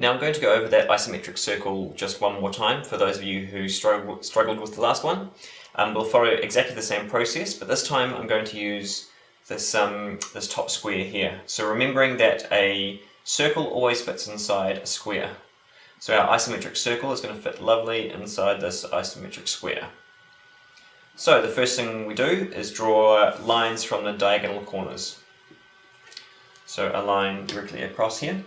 Now I'm going to go over that isometric circle just one more time for those of you who struggled with the last one. We'll follow exactly the same process, but this time I'm going to use this top square here. So remembering that a circle always fits inside a square. So our isometric circle is going to fit lovely inside this isometric square. So the first thing we do is draw lines from the diagonal corners. So a line directly across here.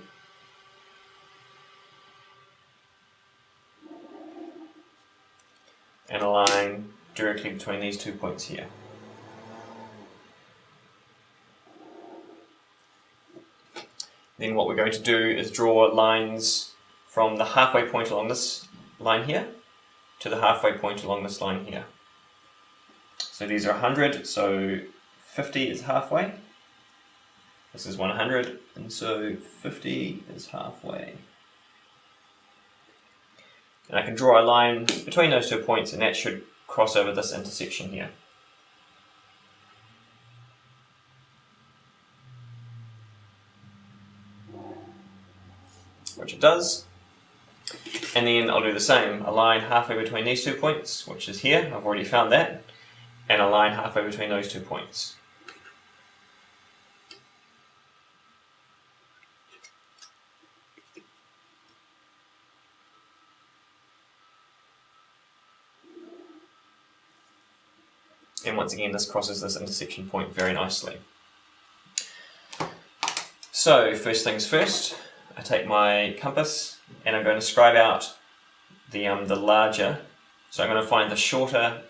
And a line directly between these 2 points here. Then what we're going to do is draw lines from the halfway point along this line here to the halfway point along this line here. So these are 100, so 50 is halfway. This is 100, and so 50 is halfway. And I can draw a line between those 2 points, and that should cross over this intersection here. Which it does. And then I'll do the same, a line halfway between these 2 points, which is here, I've already found that, and a line halfway between those 2 points. And once again, this crosses this intersection point very nicely. So first things first, I take my compass and I'm going to scribe out the larger. So I'm going to find the shorter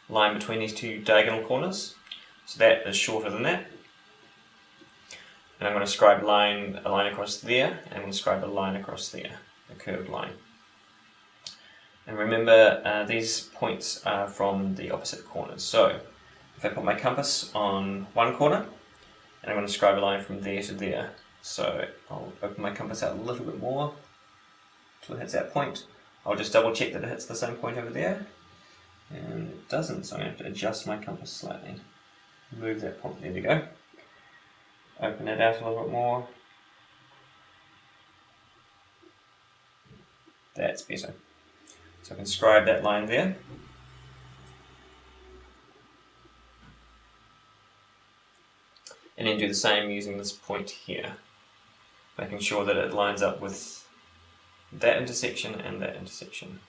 line between these two diagonal corners. So that is shorter than that. And I'm going to scribe a line across there, and I'm going to scribe a line across there, a curved line. And remember, these points are from the opposite corners. So if I put my compass on one corner, and I'm going to scribe a line from there to there. So I'll open my compass out a little bit more until it hits that point. I'll just double check that it hits the same point over there. And it doesn't, so I'm going to have to adjust my compass slightly. Move that point, there we go. Open it out a little bit more. That's better. So I can scribe that line there. And then do the same using this point here. Making sure that it lines up with that intersection and that intersection.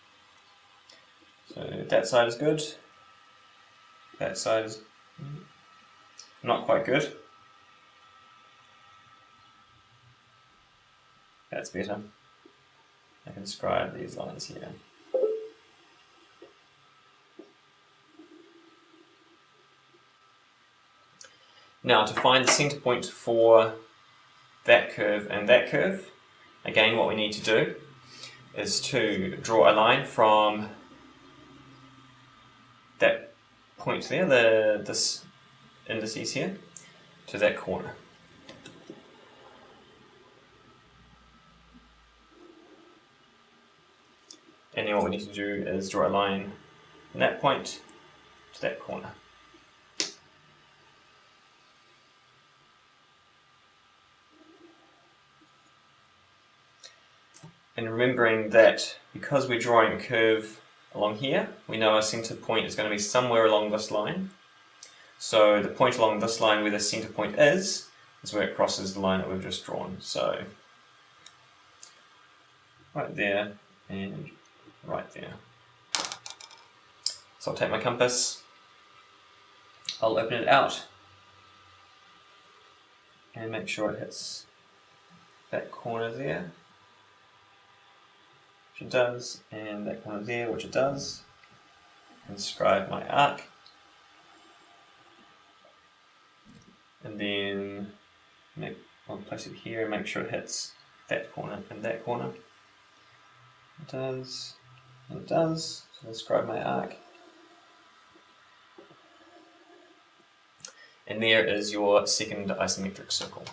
So that side is good. That side is not quite good. That's better. I can scribe these lines here. Now to find the center point for that curve and that curve, again what we need to do is to draw a line from that point there, this indices here, to that corner. And then what we need to do is draw a line from that point to that corner. And remembering that because we're drawing a curve along here, we know our center point is going to be somewhere along this line. So the point along this line where the center point is where it crosses the line that we've just drawn. So right there and right there. So I'll take my compass, I'll open it out and make sure it hits that corner there, which it does, and that corner there, which it does, and scribe my arc. And then I'll place it here and make sure it hits that corner and that corner. It does, and it does, so I'll scribe my arc. And there is your second isometric circle.